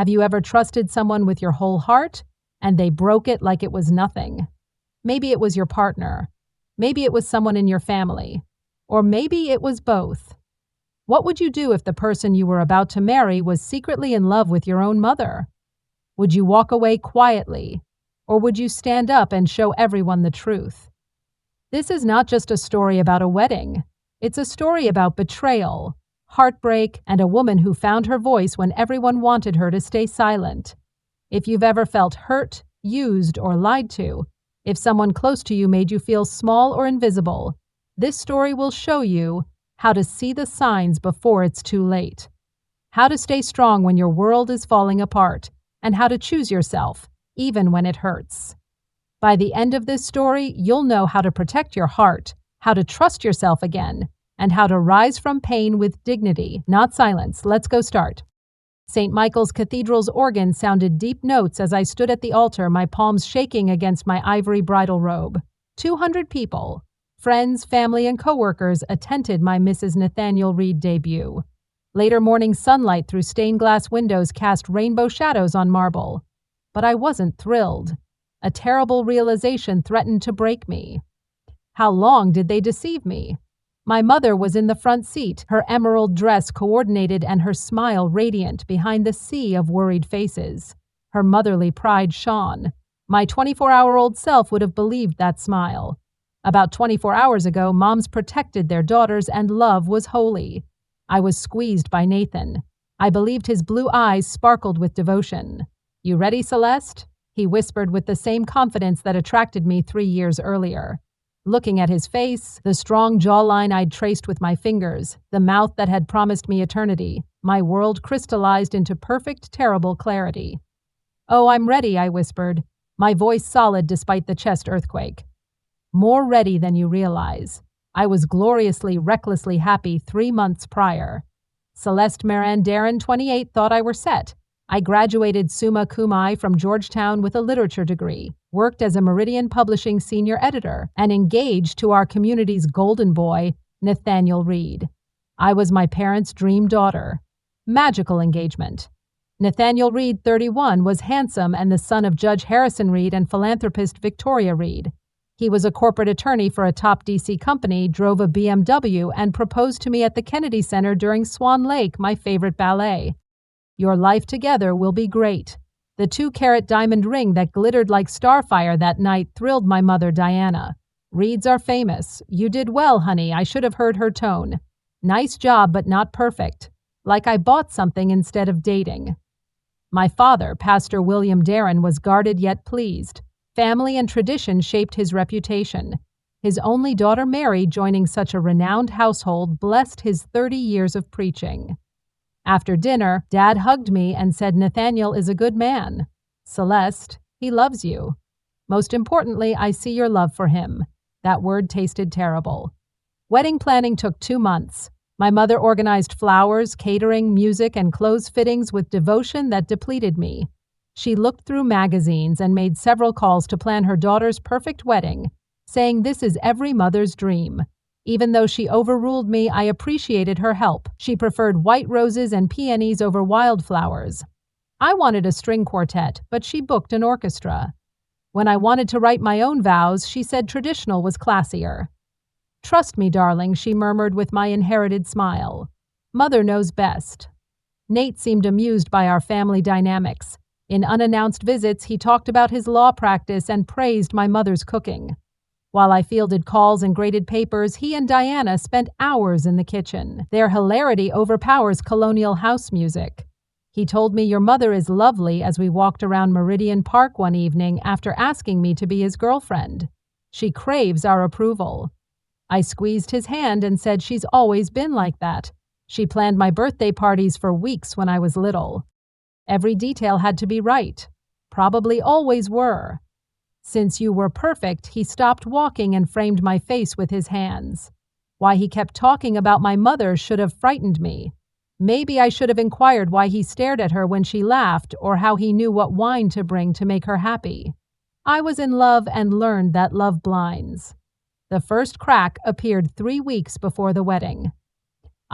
Have you ever trusted someone with your whole heart and they broke it like it was nothing? Maybe it was your partner. Maybe it was someone in your family. Or maybe it was both. What would you do if the person you were about to marry was secretly in love with your own mother? Would you walk away quietly? Or would you stand up and show everyone the truth? This is not just a story about a wedding. It's a story about betrayal, heartbreak, and a woman who found her voice when everyone wanted her to stay silent. If you've ever felt hurt, used, or lied to, if someone close to you made you feel small or invisible, this story will show you how to see the signs before it's too late, how to stay strong when your world is falling apart, and how to choose yourself, even when it hurts. By the end of this story, you'll know how to protect your heart, how to trust yourself again, and how to rise from pain with dignity, not silence. Let's go start. St. Michael's Cathedral's organ sounded deep notes as I stood at the altar, my palms shaking against my ivory bridal robe. 200 people, friends, family, and coworkers attended my Mrs. Nathaniel Reed debut. Later morning sunlight through stained glass windows cast rainbow shadows on marble. But I wasn't thrilled. A terrible realization threatened to break me. How long did they deceive me? My mother was in the front seat, her emerald dress coordinated and her smile radiant behind the sea of worried faces. Her motherly pride shone. My 24-hour-old self would have believed that smile. About 24 hours ago, moms protected their daughters and love was holy. I was squeezed by Nathan. I believed his blue eyes sparkled with devotion. "You ready, Celeste?" he whispered with the same confidence that attracted me 3 years earlier. Looking at his face, the strong jawline I'd traced with my fingers, the mouth that had promised me eternity, my world crystallized into perfect, terrible clarity. "Oh, I'm ready," I whispered, my voice solid despite the chest earthquake. More ready than you realize. I was gloriously, recklessly happy 3 months prior. Celeste Maran Darren, 28, thought I were set. I graduated summa cum laude from Georgetown with a literature degree, worked as a Meridian Publishing senior editor, and engaged to our community's golden boy, Nathaniel Reed. I was my parents' dream daughter. Magical engagement. Nathaniel Reed, 31, was handsome and the son of Judge Harrison Reed and philanthropist Victoria Reed. He was a corporate attorney for a top DC company, drove a BMW, and proposed to me at the Kennedy Center during Swan Lake, my favorite ballet. Your life together will be great. The 2-carat diamond ring that glittered like starfire that night thrilled my mother, Diana. Reeds are famous. You did well, honey. I should have heard her tone. Nice job, but not perfect. Like I bought something instead of dating. My father, Pastor William Darren, was guarded yet pleased. Family and tradition shaped his reputation. His only daughter, Mary, joining such a renowned household, blessed his 30 years of preaching. After dinner, Dad hugged me and said Nathaniel is a good man. Celeste, he loves you. Most importantly, I see your love for him. That word tasted terrible. Wedding planning took 2 months. My mother organized flowers, catering, music, and clothes fittings with devotion that depleted me. She looked through magazines and made several calls to plan her daughter's perfect wedding, saying this is every mother's dream. Even though she overruled me, I appreciated her help. She preferred white roses and peonies over wildflowers. I wanted a string quartet, but she booked an orchestra. When I wanted to write my own vows, she said traditional was classier. "Trust me, darling," she murmured with my inherited smile. "Mother knows best." Nate seemed amused by our family dynamics. In unannounced visits, he talked about his law practice and praised my mother's cooking. While I fielded calls and graded papers, he and Diana spent hours in the kitchen. Their hilarity overpowers colonial house music. He told me your mother is lovely as we walked around Meridian Park one evening after asking me to be his girlfriend. She craves our approval. I squeezed his hand and said she's always been like that. She planned my birthday parties for weeks when I was little. Every detail had to be right. Probably always were. Since you were perfect, he stopped walking and framed my face with his hands. Why he kept talking about my mother should have frightened me. Maybe I should have inquired why he stared at her when she laughed or how he knew what wine to bring to make her happy. I was in love and learned that love blinds. The first crack appeared 3 weeks before the wedding.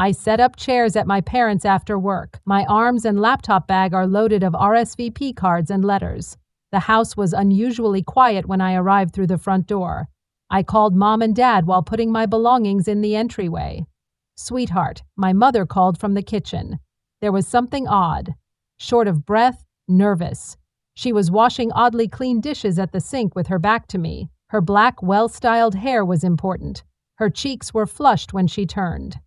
I set up chairs at my parents' after work. My arms and laptop bag are loaded of RSVP cards and letters. The house was unusually quiet when I arrived through the front door. I called Mom and Dad while putting my belongings in the entryway. "Sweetheart," my mother called from the kitchen. There was something odd. Short of breath, nervous. She was washing oddly clean dishes at the sink with her back to me. Her black, well-styled hair was important. Her cheeks were flushed when she turned.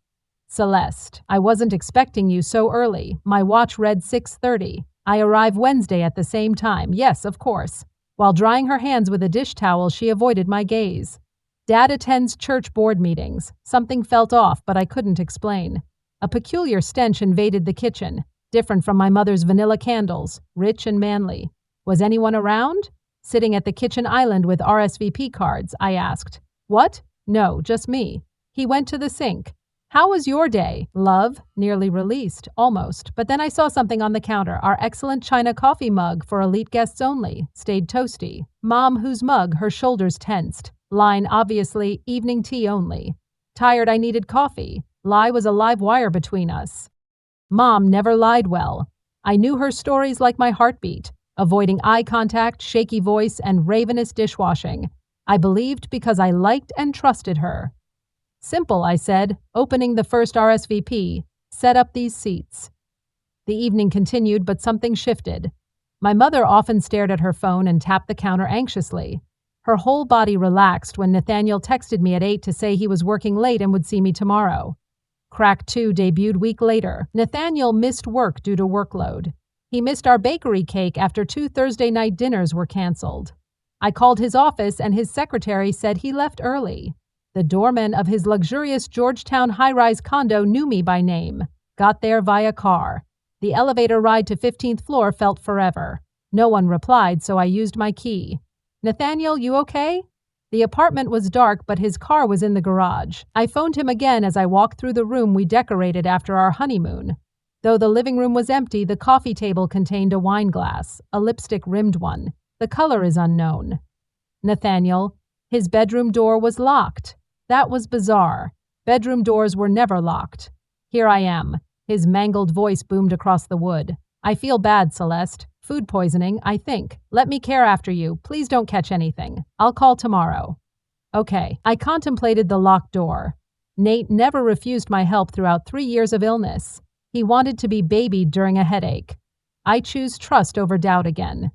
"Celeste, I wasn't expecting you so early. My watch read 6:30. I arrive Wednesday at the same time. Yes, of course." While drying her hands with a dish towel, she avoided my gaze. "Dad attends church board meetings. Something felt off, but I couldn't explain." A peculiar stench invaded the kitchen, different from my mother's vanilla candles, rich and manly. "Was anyone around?" Sitting at the kitchen island with RSVP cards, I asked. "What? No, just me." He went to the sink. "How was your day, love?" Nearly released, almost, but then I saw something on the counter. Our excellent China coffee mug for elite guests only, stayed toasty. Mom, whose mug, her shoulders tensed. Line, obviously, evening tea only. Tired, I needed coffee. Lie was a live wire between us. Mom never lied well. I knew her stories like my heartbeat, avoiding eye contact, shaky voice, and ravenous dishwashing. I believed because I liked and trusted her. "Simple," I said, opening the first RSVP. "Set up these seats." The evening continued, but something shifted. My mother often stared at her phone and tapped the counter anxiously. Her whole body relaxed when Nathaniel texted me at 8 to say he was working late and would see me tomorrow. Crack 2 debuted week later. Nathaniel missed work due to workload. He missed our bakery cake after 2 Thursday night dinners were canceled. I called his office and his secretary said he left early. The doorman of his luxurious Georgetown high-rise condo knew me by name. Got there via car. The elevator ride to 15th floor felt forever. No one replied, so I used my key. "Nathaniel, you okay?" The apartment was dark, but his car was in the garage. I phoned him again as I walked through the room we decorated after our honeymoon. Though the living room was empty, the coffee table contained a wine glass, a lipstick-rimmed one. The color is unknown. "Nathaniel, his bedroom door was locked." That was bizarre. Bedroom doors were never locked. "Here I am." His mangled voice boomed across the wood. "I feel bad, Celeste. Food poisoning, I think. Let me care after you. Please don't catch anything. I'll call tomorrow." Okay. I contemplated the locked door. Nate never refused my help throughout 3 years of illness. He wanted to be babied during a headache. I choose trust over doubt again.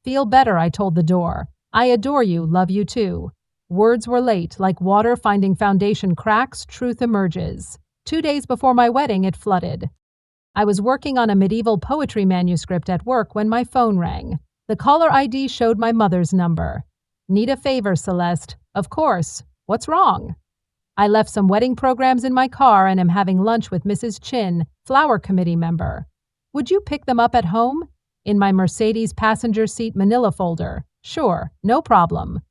"Feel better," I told the door. "I adore you, love you too." Words were late, like water finding foundation cracks, truth emerges. 2 days before my wedding, it flooded. I was working on a medieval poetry manuscript at work when my phone rang. The caller ID showed my mother's number. "Need a favor, Celeste." "Of course. What's wrong?" "I left some wedding programs in my car and am having lunch with Mrs. Chin, flower committee member. Would you pick them up at home?" "In my Mercedes passenger seat manila folder." "Sure, no problem."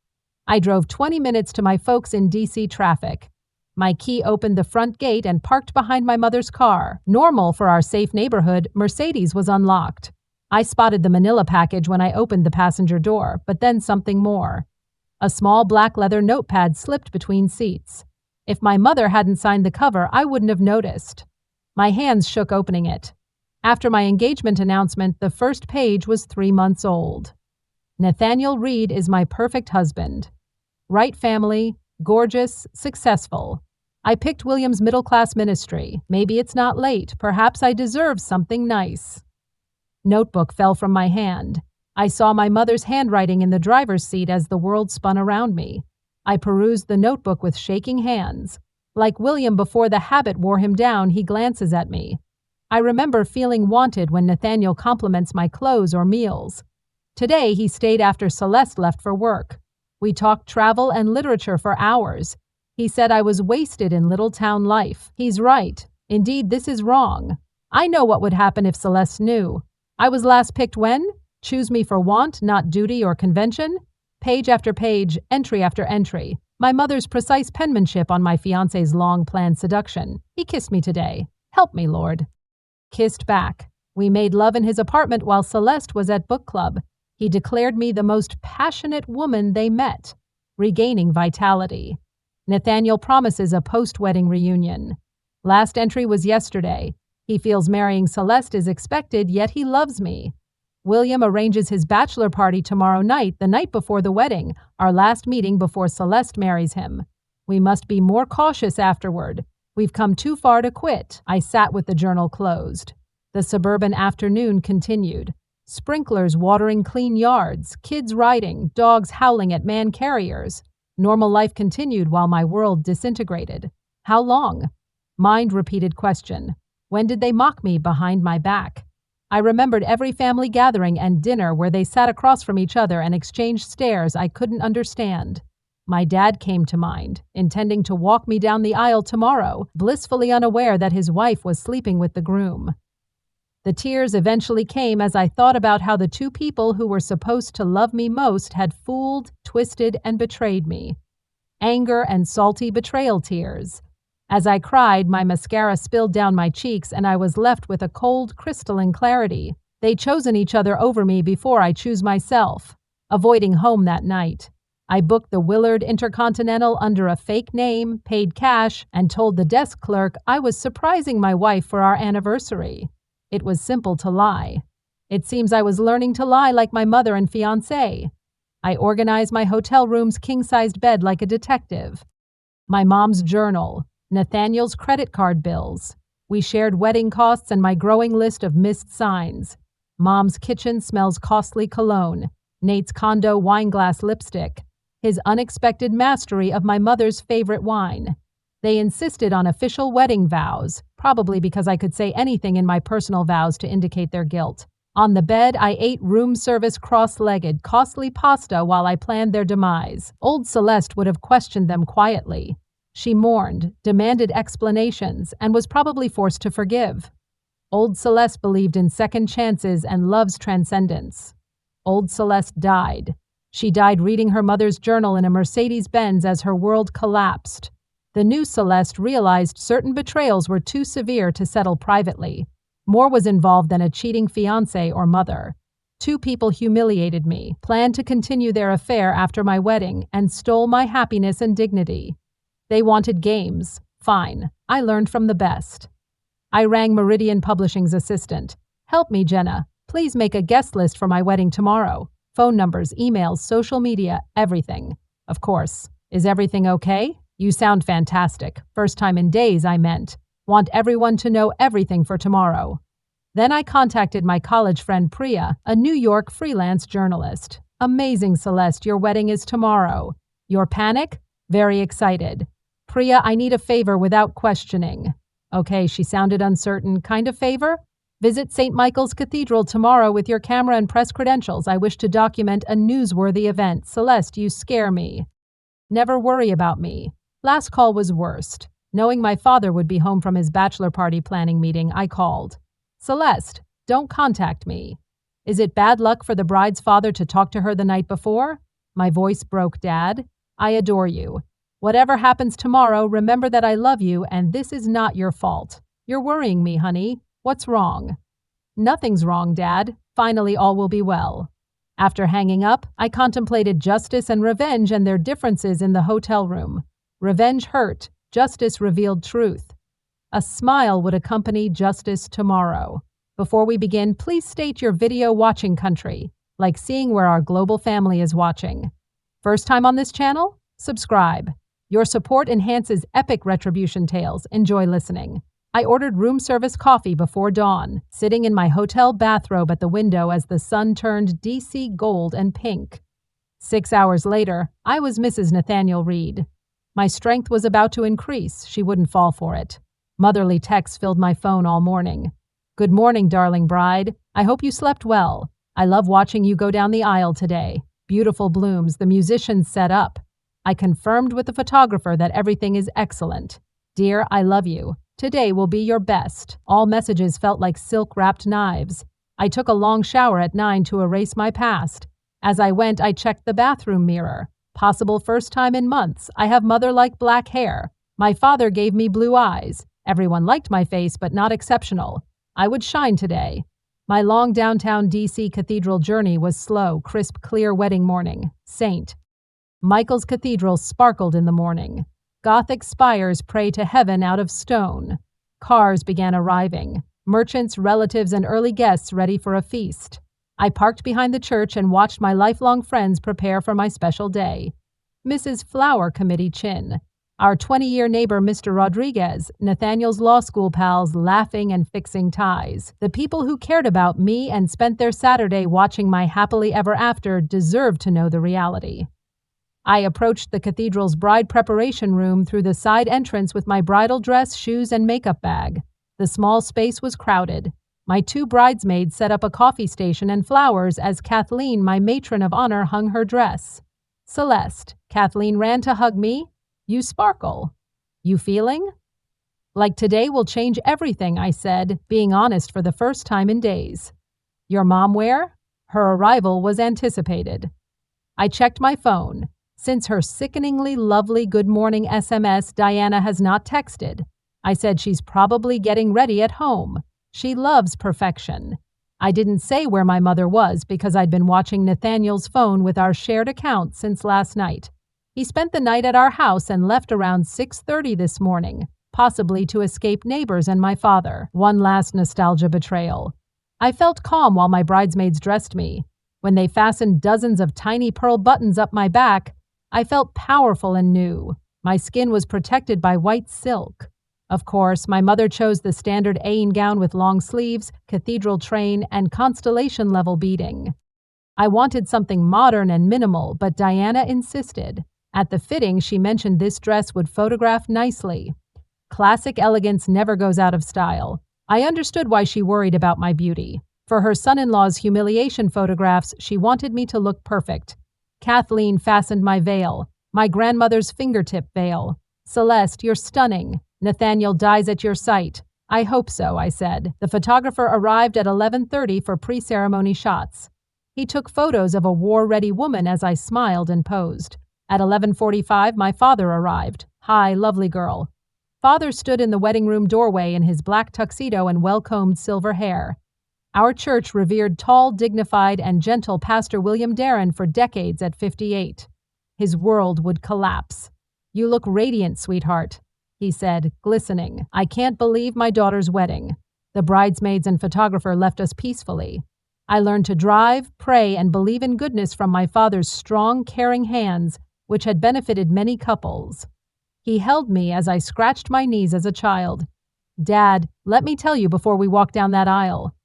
I drove 20 minutes to my folks in DC traffic. My key opened the front gate and parked behind my mother's car. Normal for our safe neighborhood, Mercedes was unlocked. I spotted the manila package when I opened the passenger door, but then something more. A small black leather notepad slipped between seats. If my mother hadn't signed the cover, I wouldn't have noticed. My hands shook opening it. After my engagement announcement, the first page was 3 months old. "Nathaniel Reed is my perfect husband. Right family, gorgeous, successful. I picked William's middle-class ministry. Maybe it's not late. Perhaps I deserve something nice." Notebook fell from my hand. I saw my mother's handwriting in the driver's seat as the world spun around me. I perused the notebook with shaking hands. Like William before the habit wore him down, he glances at me. I remember feeling wanted when Nathaniel compliments my clothes or meals. Today, he stayed after Celeste left for work. We talked travel and literature for hours. He said I was wasted in little town life. He's right. Indeed, this is wrong. I know what would happen if Celeste knew. I was last picked when? Choose me for want, not duty or convention? Page after page, entry after entry. My mother's precise penmanship on my fiancé's long-planned seduction. He kissed me today. Help me, Lord. Kissed back. We made love in his apartment while Celeste was at book club. He declared me the most passionate woman they met, regaining vitality. Nathaniel promises a post-wedding reunion. Last entry was yesterday. He feels marrying Celeste is expected, yet he loves me. William arranges his bachelor party tomorrow night, the night before the wedding, our last meeting before Celeste marries him. We must be more cautious afterward. We've come too far to quit. I sat with the journal closed. The suburban afternoon continued. Sprinklers watering clean yards, kids riding, dogs howling at man carriers. Normal life continued while my world disintegrated. How long? Mind-repeated question. When did they mock me behind my back? I remembered every family gathering and dinner where they sat across from each other and exchanged stares I couldn't understand. My dad came to mind, intending to walk me down the aisle tomorrow, blissfully unaware that his wife was sleeping with the groom. The tears eventually came as I thought about how the two people who were supposed to love me most had fooled, twisted, and betrayed me. Anger and salty betrayal tears. As I cried, my mascara spilled down my cheeks and I was left with a cold, crystalline clarity. They'd chosen each other over me before I choose myself. Avoiding home that night, I booked the Willard Intercontinental under a fake name, paid cash, and told the desk clerk I was surprising my wife for our anniversary. It was simple to lie. It seems I was learning to lie like my mother and fiancé. I organized my hotel room's king-sized bed like a detective. My mom's journal, Nathaniel's credit card bills. We shared wedding costs and my growing list of missed signs. Mom's kitchen smells costly cologne. Nate's condo wineglass lipstick. His unexpected mastery of my mother's favorite wine. They insisted on official wedding vows, probably because I could say anything in my personal vows to indicate their guilt. On the bed, I ate room service cross-legged, costly pasta while I planned their demise. Old Celeste would have questioned them quietly. She mourned, demanded explanations, and was probably forced to forgive. Old Celeste believed in second chances and love's transcendence. Old Celeste died. She died reading her mother's journal in a Mercedes-Benz as her world collapsed. The new Celeste realized certain betrayals were too severe to settle privately. More was involved than a cheating fiancé or mother. Two people humiliated me, planned to continue their affair after my wedding, and stole my happiness and dignity. They wanted games. Fine. I learned from the best. I rang Meridian Publishing's assistant. Help me, Jenna. Please make a guest list for my wedding tomorrow. Phone numbers, emails, social media, everything. Of course. Is everything okay? You sound fantastic. First time in days, I meant. Want everyone to know everything for tomorrow. Then I contacted my college friend Priya, a New York freelance journalist. Amazing, Celeste, your wedding is tomorrow. Your panic? Very excited. Priya, I need a favor without questioning. Okay, she sounded uncertain. Kind of favor? Visit St. Michael's Cathedral tomorrow with your camera and press credentials. I wish to document a newsworthy event. Celeste, you scare me. Never worry about me. Last call was worst. Knowing my father would be home from his bachelor party planning meeting, I called. Celeste, don't contact me. Is it bad luck for the bride's father to talk to her the night before? My voice broke, Dad. I adore you. Whatever happens tomorrow, remember that I love you and this is not your fault. You're worrying me, honey. What's wrong? Nothing's wrong, Dad. Finally, all will be well. After hanging up, I contemplated justice and revenge and their differences in the hotel room. Revenge hurt. Justice revealed truth. A smile would accompany justice tomorrow. Before we begin, please state your video watching country, like seeing where our global family is watching. First time on this channel? Subscribe. Your support enhances epic retribution tales. Enjoy listening. I ordered room service coffee before dawn, sitting in my hotel bathrobe at the window as the sun turned DC gold and pink. 6 hours later, I was Mrs. Nathaniel Reed. My strength was about to increase. She wouldn't fall for it. Motherly texts filled my phone all morning. Good morning, darling bride. I hope you slept well. I love watching you go down the aisle today. Beautiful blooms, the musicians set up. I confirmed with the photographer that everything is excellent. Dear, I love you. Today will be your best. All messages felt like silk-wrapped knives. I took a long shower at 9 to erase my past. As I went, I checked the bathroom mirror. Possible first time in months. I have mother-like black hair. My father gave me blue eyes. Everyone liked my face, but not exceptional. I would shine today. My long downtown DC cathedral journey was slow, crisp, clear wedding morning. St. Michael's Cathedral sparkled in the morning. Gothic spires pray to heaven out of stone. Cars began arriving, merchants, relatives, and early guests ready for a feast. I parked behind the church and watched my lifelong friends prepare for my special day. Mrs. Flower Committee Chin, our 20-year neighbor Mr. Rodriguez, Nathaniel's law school pals laughing and fixing ties. The people who cared about me and spent their Saturday watching my happily ever after deserved to know the reality. I approached the cathedral's bride preparation room through the side entrance with my bridal dress, shoes, and makeup bag. The small space was crowded. My 2 bridesmaids set up a coffee station and flowers as Kathleen, my matron of honor, hung her dress. Celeste, Kathleen ran to hug me. You sparkle. You feeling? Like today will change everything, I said, being honest for the first time in days. Your mom where? Her arrival was anticipated. I checked my phone. Since her sickeningly lovely good morning SMS, Diana has not texted. I said she's probably getting ready at home. She loves perfection. I didn't say where my mother was because I'd been watching Nathaniel's phone with our shared account since last night. He spent the night at our house and left around 6:30 this morning, possibly to escape neighbors and my father. One last nostalgia betrayal. I felt calm while my bridesmaids dressed me. When they fastened dozens of tiny pearl buttons up my back, I felt powerful and new. My skin was protected by white silk. Of course, my mother chose the standard Ain gown with long sleeves, cathedral train, and constellation-level beading. I wanted something modern and minimal, but Diana insisted. At the fitting, she mentioned this dress would photograph nicely. Classic elegance never goes out of style. I understood why she worried about my beauty. For her son-in-law's humiliation photographs, she wanted me to look perfect. Kathleen fastened my veil, my grandmother's fingertip veil. Celeste, you're stunning. Nathaniel dies at your sight. I hope so, I said. The photographer arrived at 11:30 for pre-ceremony shots. He took photos of a war-ready woman as I smiled and posed. At 11:45, my father arrived. Hi, lovely girl. Father stood in the wedding room doorway in his black tuxedo and well-combed silver hair. Our church revered tall, dignified, and gentle Pastor William Darren for decades at 58. His world would collapse. You look radiant, sweetheart, he said, glistening. I can't believe my daughter's wedding. The bridesmaids and photographer left us peacefully. I learned to drive, pray, and believe in goodness from my father's strong, caring hands, which had benefited many couples. He held me as I scratched my knees as a child. Dad, let me tell you before we walk down that aisle.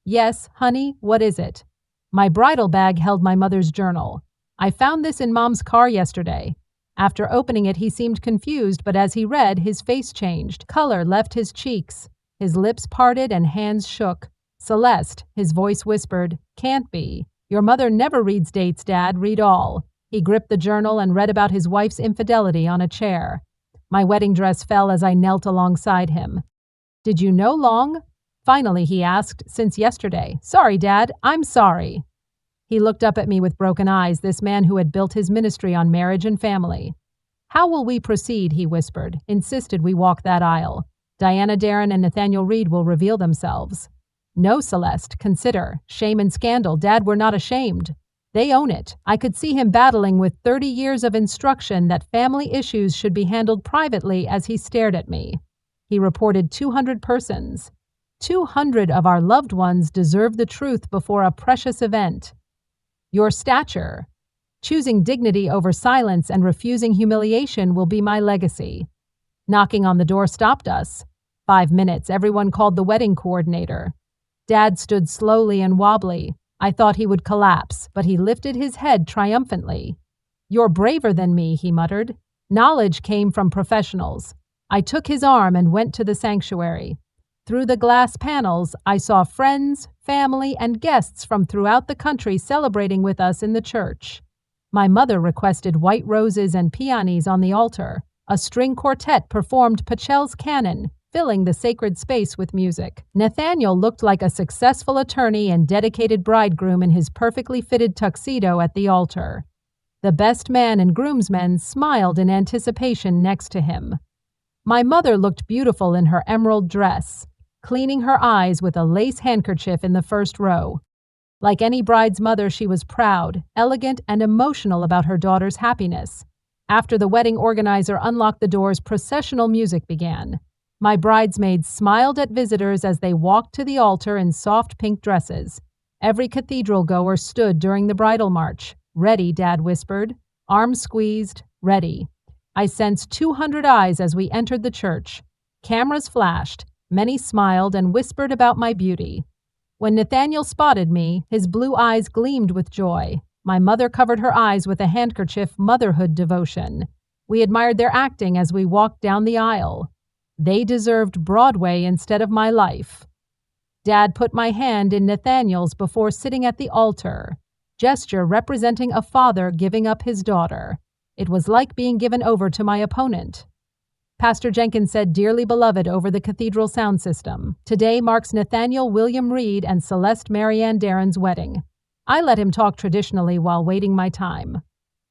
Yes, honey, what is it? My bridal bag held my mother's journal. I found this in Mom's car yesterday. After opening it, he seemed confused, but as he read, his face changed. Color left his cheeks. His lips parted and hands shook. Celeste, his voice whispered, can't be. Your mother never reads dates, Dad. Read all. He gripped the journal and read about his wife's infidelity on a chair. My wedding dress fell as I knelt alongside him. Did you know long? Finally, he asked, since yesterday. Sorry, Dad, I'm sorry. He looked up at me with broken eyes, this man who had built his ministry on marriage and family. How will we proceed, he whispered, insisted we walk that aisle. Diana Darren and Nathaniel Reed will reveal themselves. No, Celeste, consider. Shame and scandal. Dad, we're not ashamed. They own it. I could see him battling with 30 years of instruction that family issues should be handled privately as he stared at me. He reported 200 persons. 200 of our loved ones deserve the truth before a precious event. Your stature. Choosing dignity over silence and refusing humiliation will be my legacy. Knocking on the door stopped us. 5 minutes, everyone called the wedding coordinator. Dad stood slowly and wobbly. I thought he would collapse, but he lifted his head triumphantly. You're braver than me, he muttered. Knowledge came from professionals. I took his arm and went to the sanctuary. Through the glass panels, I saw friends, family, and guests from throughout the country celebrating with us in the church. My mother requested white roses and peonies on the altar. A string quartet performed Pachel's canon, filling the sacred space with music. Nathaniel looked like a successful attorney and dedicated bridegroom in his perfectly fitted tuxedo at the altar. The best man and groomsmen smiled in anticipation next to him. My mother looked beautiful in her emerald dress, cleaning her eyes with a lace handkerchief in the first row. Like any bride's mother, she was proud, elegant, and emotional about her daughter's happiness. After the wedding organizer unlocked the doors, processional music began. My bridesmaids smiled at visitors as they walked to the altar in soft pink dresses. Every cathedral goer stood during the bridal march. "Ready," Dad whispered. Arms squeezed, ready. I sensed 200 eyes as we entered the church. Cameras flashed. Many smiled and whispered about my beauty. When Nathaniel spotted me, his blue eyes gleamed with joy. My mother covered her eyes with a handkerchief, motherhood devotion. We admired their acting as we walked down the aisle. They deserved Broadway instead of my life. Dad put my hand in Nathaniel's before sitting at the altar, gesture representing a father giving up his daughter. It was like being given over to my opponent. Pastor Jenkins said, "Dearly beloved," over the cathedral sound system. "Today marks Nathaniel William Reed and Celeste Marianne Darren's wedding." I let him talk traditionally while waiting my time.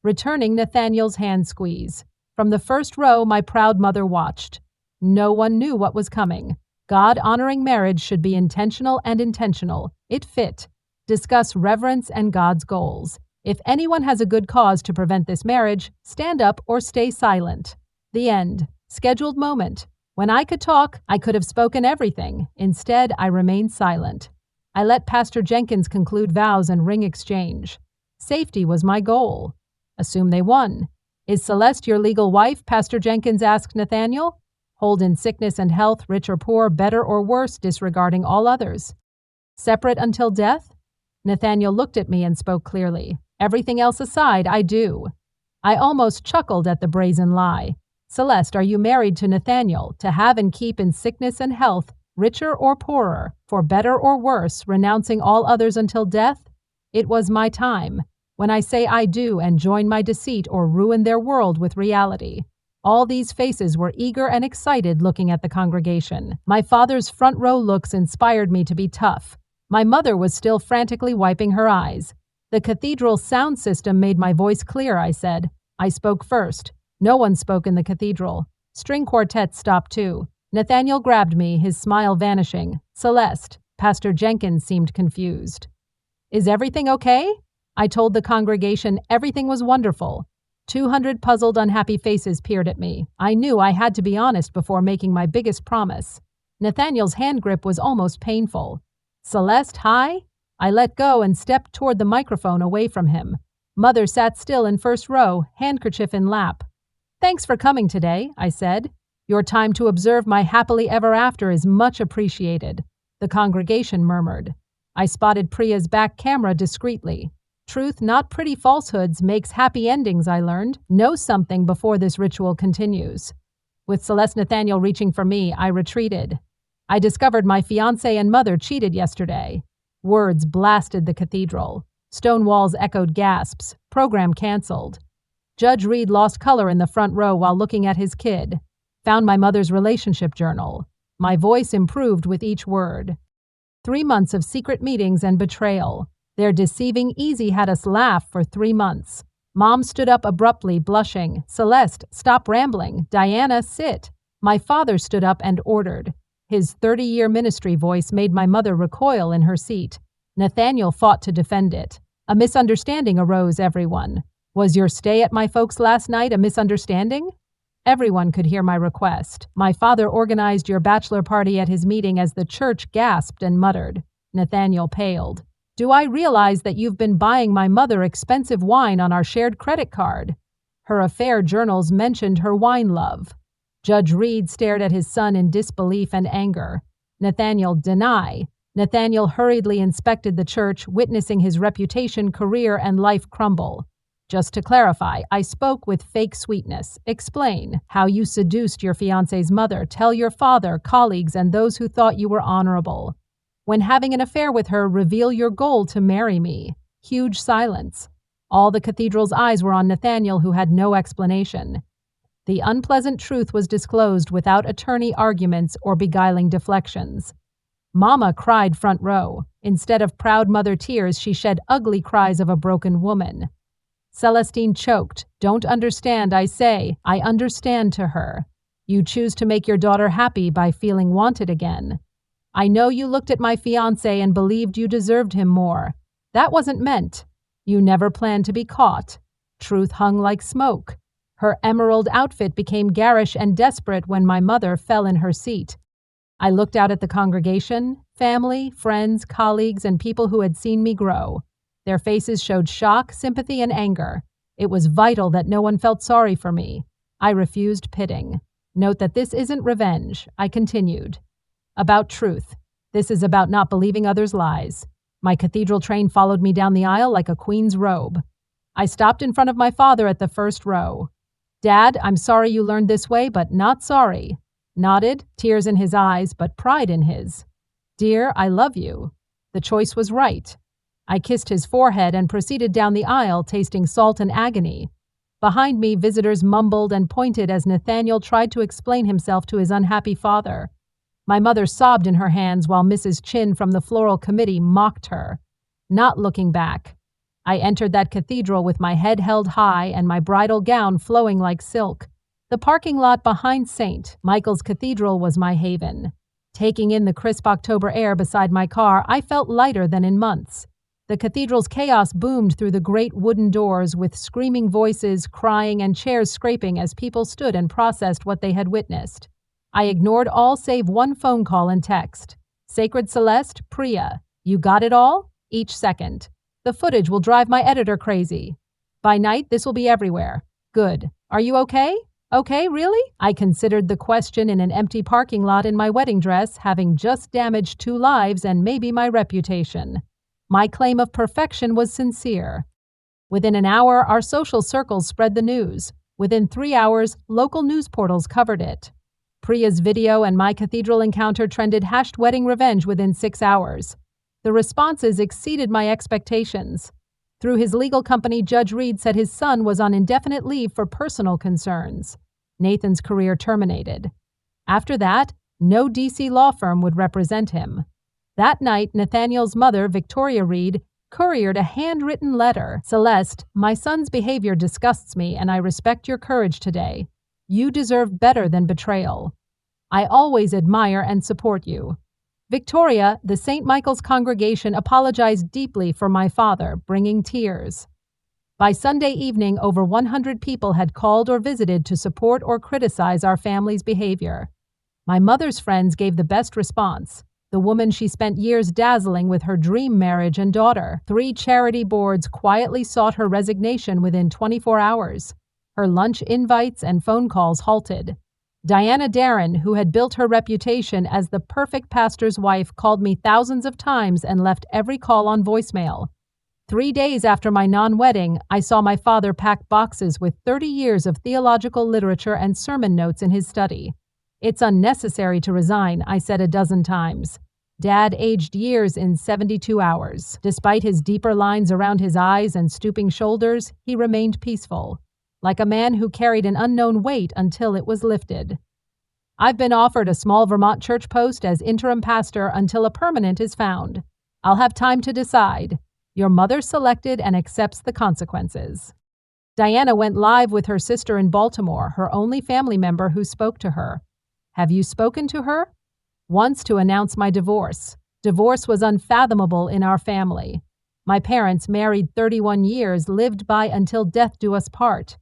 Returning Nathaniel's hand squeeze. From the first row, my proud mother watched. No one knew what was coming. God-honoring marriage should be intentional and intentional. It fit. Discuss reverence and God's goals. If anyone has a good cause to prevent this marriage, stand up or stay silent. The end. Scheduled moment. When I could talk, I could have spoken everything. Instead, I remained silent. I let Pastor Jenkins conclude vows and ring exchange. Safety was my goal. Assume they won. "Is Celeste your legal wife?" Pastor Jenkins asked Nathaniel. "Hold in sickness and health, rich or poor, better or worse, disregarding all others." "Separate until death?" Nathaniel looked at me and spoke clearly. "Everything else aside, I do." I almost chuckled at the brazen lie. "Celeste, are you married to Nathaniel, to have and keep in sickness and health, richer or poorer, for better or worse, renouncing all others until death?" It was my time. When I say I do and join my deceit or ruin their world with reality. All these faces were eager and excited looking at the congregation. My father's front row looks inspired me to be tough. My mother was still frantically wiping her eyes. "The cathedral's sound system made my voice clear," I said. I spoke first. No one spoke in the cathedral. String quartets stopped too. Nathaniel grabbed me, his smile vanishing. "Celeste." Pastor Jenkins seemed confused. "Is everything okay?" I told the congregation everything was wonderful. 200 puzzled, unhappy faces peered at me. I knew I had to be honest before making my biggest promise. Nathaniel's hand grip was almost painful. "Celeste, hi?" I let go and stepped toward the microphone away from him. Mother sat still in first row, handkerchief in lap. "Thanks for coming today," I said. "Your time to observe my happily ever after is much appreciated." The congregation murmured. I spotted Priya's back camera discreetly. Truth, not pretty falsehoods, makes happy endings, I learned. Know something before this ritual continues. With Celeste Nathaniel reaching for me, I retreated. I discovered my fiancé and mother cheated yesterday. Words blasted the cathedral. Stone walls echoed gasps. Program canceled. Judge Reed lost color in the front row while looking at his kid. Found my mother's relationship journal. My voice improved with each word. 3 months of secret meetings and betrayal. Their deceiving easy had us laugh for 3 months. Mom stood up abruptly, blushing. "Celeste, stop rambling. Diana, sit." My father stood up and ordered. His 30-year ministry voice made my mother recoil in her seat. Nathaniel fought to defend it. A misunderstanding arose, everyone. "Was your stay at my folks last night a misunderstanding?" Everyone could hear my request. "My father organized your bachelor party at his meeting," as the church gasped and muttered. Nathaniel paled. "Do I realize that you've been buying my mother expensive wine on our shared credit card?" Her affair journals mentioned her wine love. Judge Reed stared at his son in disbelief and anger. Nathaniel, deny. Nathaniel hurriedly inspected the church, witnessing his reputation, career, and life crumble. "Just to clarify, I spoke with fake sweetness. Explain how you seduced your fiancé's mother. Tell your father, colleagues, and those who thought you were honorable. When having an affair with her, reveal your goal to marry me." Huge silence. All the cathedral's eyes were on Nathaniel, who had no explanation. The unpleasant truth was disclosed without attorney arguments or beguiling deflections. Mama cried front row. Instead of proud mother tears, she shed ugly cries of a broken woman. Celestine choked. "Don't understand, I say. I understand," to her. "You choose to make your daughter happy by feeling wanted again. I know you looked at my fiancé and believed you deserved him more. That wasn't meant. You never planned to be caught." Truth hung like smoke. Her emerald outfit became garish and desperate when my mother fell in her seat. I looked out at the congregation, family, friends, colleagues, and people who had seen me grow. Their faces showed shock, sympathy, and anger. It was vital that no one felt sorry for me. I refused pitting. Note that this isn't revenge, I continued. About truth. This is about not believing others' lies. My cathedral train followed me down the aisle like a queen's robe. I stopped in front of my father at the first row. Dad, I'm sorry you learned this way, but not sorry. Nodded, tears in his eyes, but pride in his. Dear, I love you. The choice was right. I kissed his forehead and proceeded down the aisle, tasting salt and agony. Behind me, visitors mumbled and pointed as Nathaniel tried to explain himself to his unhappy father. My mother sobbed in her hands while Mrs. Chin from the floral committee mocked her. Not looking back, I entered that cathedral with my head held high and my bridal gown flowing like silk. The parking lot behind St. Michael's Cathedral was my haven. Taking in the crisp October air beside my car, I felt lighter than in months. The cathedral's chaos boomed through the great wooden doors with screaming voices, crying, and chairs scraping as people stood and processed what they had witnessed. I ignored all save one phone call and text. Sacred Celeste, Priya, you got it all? Each second. The footage will drive my editor crazy. By night, this will be everywhere. Good. Are you okay? Okay, really? I considered the question in an empty parking lot in my wedding dress, having just damaged 2 lives and maybe my reputation. My claim of perfection was sincere. Within an hour, our social circles spread the news. Within 3 hours, local news portals covered it. Priya's video and my cathedral encounter trended #wedding revenge within 6 hours. The responses exceeded my expectations. Through his legal company, Judge Reed said his son was on indefinite leave for personal concerns. Nathan's career terminated. After that, no DC law firm would represent him. That night, Nathaniel's mother, Victoria Reed, couriered a handwritten letter. Celeste, my son's behavior disgusts me and I respect your courage today. You deserve better than betrayal. I always admire and support you. Victoria, the St. Michael's congregation apologized deeply for my father, bringing tears. By Sunday evening, over 100 people had called or visited to support or criticize our family's behavior. My mother's friends gave the best response, the woman she spent years dazzling with her dream marriage and daughter. 3 charity boards quietly sought her resignation within 24 hours. Her lunch invites and phone calls halted. Diana Darren, who had built her reputation as the perfect pastor's wife, called me thousands of times and left every call on voicemail. 3 days after my non-wedding, I saw my father pack boxes with 30 years of theological literature and sermon notes in his study. It's unnecessary to resign, I said a dozen times. Dad aged years in 72 hours. Despite his deeper lines around his eyes and stooping shoulders, he remained peaceful, like a man who carried an unknown weight until it was lifted. I've been offered a small Vermont church post as interim pastor until a permanent is found. I'll have time to decide. Your mother selected and accepts the consequences. Diana went live with her sister in Baltimore, her only family member who spoke to her. Have you spoken to her? Once to announce my divorce. Divorce was unfathomable in our family. My parents, married 31 years, lived by until death do us part.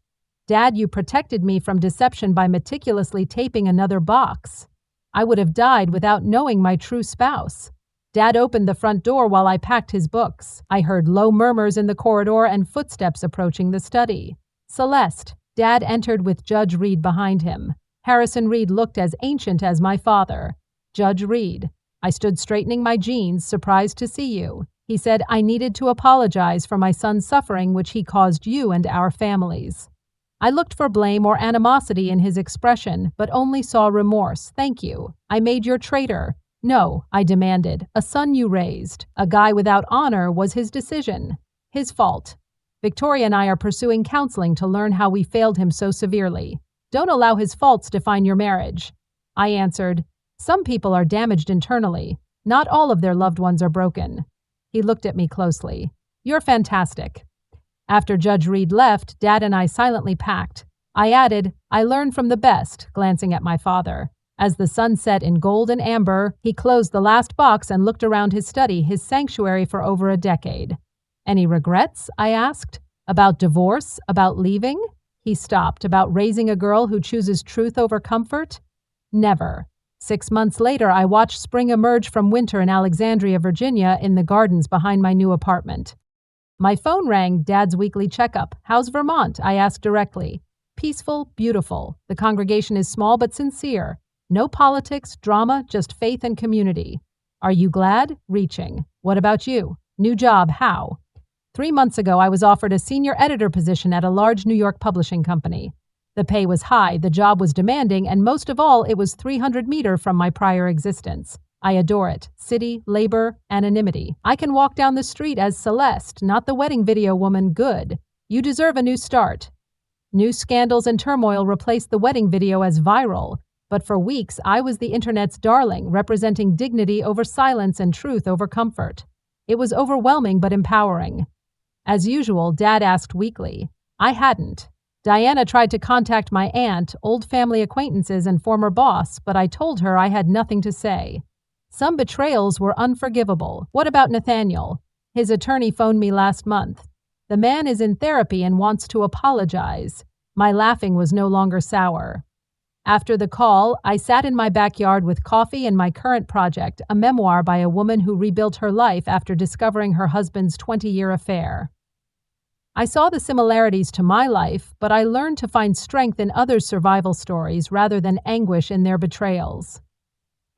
Dad, you protected me from deception by meticulously taping another box. I would have died without knowing my true spouse. Dad opened the front door while I packed his books. I heard low murmurs in the corridor and footsteps approaching the study. Celeste. Dad entered with Judge Reed behind him. Harrison Reed looked as ancient as my father. Judge Reed. I stood straightening my jeans, surprised to see you. He said I needed to apologize for my son's suffering which he caused you and our families. I looked for blame or animosity in his expression, but only saw remorse. Thank you. I made your traitor. No, I demanded. A son you raised. A guy without honor was his decision. His fault. Victoria and I are pursuing counseling to learn how we failed him so severely. Don't allow his faults define your marriage. I answered, some people are damaged internally. Not all of their loved ones are broken. He looked at me closely. You're fantastic. After Judge Reed left, Dad and I silently packed. I added, I learned from the best, glancing at my father. As the sun set in gold and amber, he closed the last box and looked around his study, his sanctuary for over a decade. Any regrets? I asked. About divorce? About leaving? He stopped. About raising a girl who chooses truth over comfort? Never. 6 months later, I watched spring emerge from winter in Alexandria, Virginia, in the gardens behind my new apartment. My phone rang. Dad's weekly checkup. "How's Vermont?" I asked directly. "Peaceful, beautiful. The congregation is small but sincere. No politics, drama, just faith and community." "Are you glad?" Reaching. "What about you?" "New job, how?" 3 months ago, I was offered a senior editor position at a large New York publishing company. The pay was high, the job was demanding, and most of all, it was 300 meters from my prior existence. I adore it. City, labor, anonymity. I can walk down the street as Celeste, not the wedding video woman. Good. You deserve a new start. New scandals and turmoil replaced the wedding video as viral, but for weeks I was the internet's darling, representing dignity over silence and truth over comfort. It was overwhelming but empowering. As usual, Dad asked weekly. I hadn't. Diana tried to contact my aunt, old family acquaintances, and former boss, but I told her I had nothing to say. Some betrayals were unforgivable. What about Nathaniel? His attorney phoned me last month. The man is in therapy and wants to apologize. My laughing was no longer sour. After the call, I sat in my backyard with coffee and my current project, a memoir by a woman who rebuilt her life after discovering her husband's 20-year affair. I saw the similarities to my life, but I learned to find strength in others' survival stories rather than anguish in their betrayals.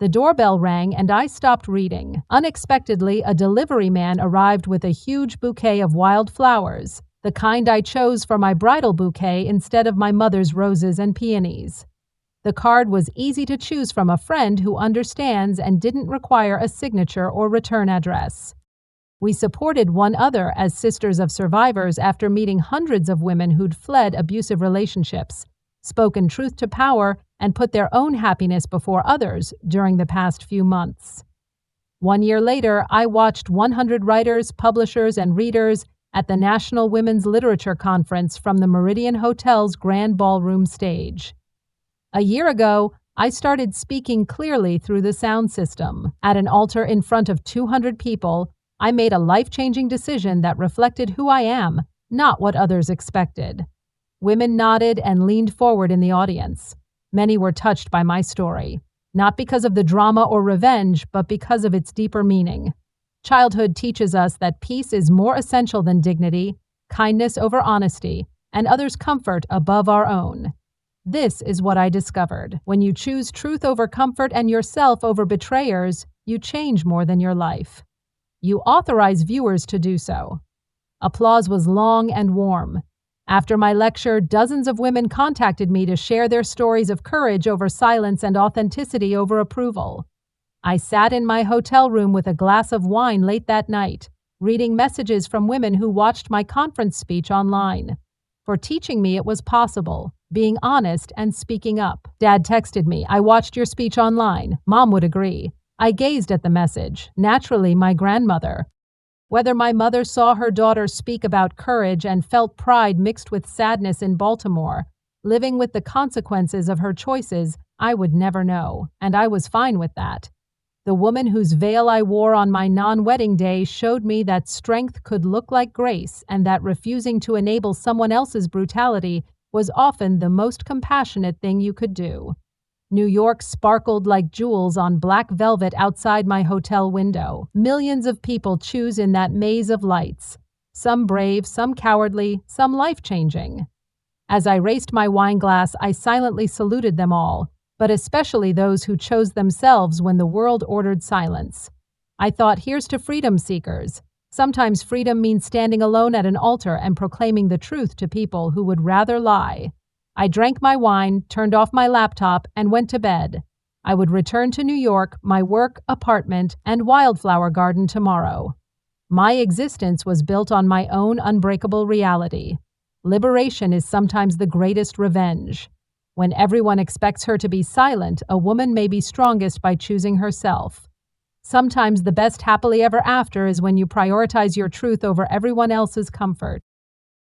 The doorbell rang and I stopped reading. Unexpectedly, a delivery man arrived with a huge bouquet of wild flowers, the kind I chose for my bridal bouquet instead of my mother's roses and peonies. The card was easy to choose from, a friend who understands, and didn't require a signature or return address. We supported one another as sisters of survivors after meeting hundreds of women who'd fled abusive relationships, spoken truth to power, and put their own happiness before others during the past few months. 1 year later, I watched 100 writers, publishers, and readers at the National Women's Literature Conference from the Meridian Hotel's Grand Ballroom stage. A year ago, I started speaking clearly through the sound system. At an altar in front of 200 people, I made a life-changing decision that reflected who I am, not what others expected. Women nodded and leaned forward in the audience. Many were touched by my story, not because of the drama or revenge, but because of its deeper meaning. Childhood teaches us that peace is more essential than dignity, kindness over honesty, and others' comfort above our own. This is what I discovered. When you choose truth over comfort and yourself over betrayers, you change more than your life. You authorize viewers to do so. Applause was long and warm. After my lecture, dozens of women contacted me to share their stories of courage over silence and authenticity over approval. I sat in my hotel room with a glass of wine late that night, reading messages from women who watched my conference speech online. For teaching me it was possible, being honest and speaking up. Dad texted me, "I watched your speech online." Mom would agree. I gazed at the message. Naturally, my grandmother. Whether my mother saw her daughter speak about courage and felt pride mixed with sadness in Baltimore, living with the consequences of her choices, I would never know, and I was fine with that. The woman whose veil I wore on my non-wedding day showed me that strength could look like grace, and that refusing to enable someone else's brutality was often the most compassionate thing you could do. New York sparkled like jewels on black velvet outside my hotel window. Millions of people choose in that maze of lights. Some brave, some cowardly, some life-changing. As I raised my wine glass, I silently saluted them all, but especially those who chose themselves when the world ordered silence. I thought, here's to freedom seekers. Sometimes freedom means standing alone at an altar and proclaiming the truth to people who would rather lie. I drank my wine, turned off my laptop, and went to bed. I would return to New York, my work, apartment, and wildflower garden tomorrow. My existence was built on my own unbreakable reality. Liberation is sometimes the greatest revenge. When everyone expects her to be silent, a woman may be strongest by choosing herself. Sometimes the best happily ever after is when you prioritize your truth over everyone else's comfort.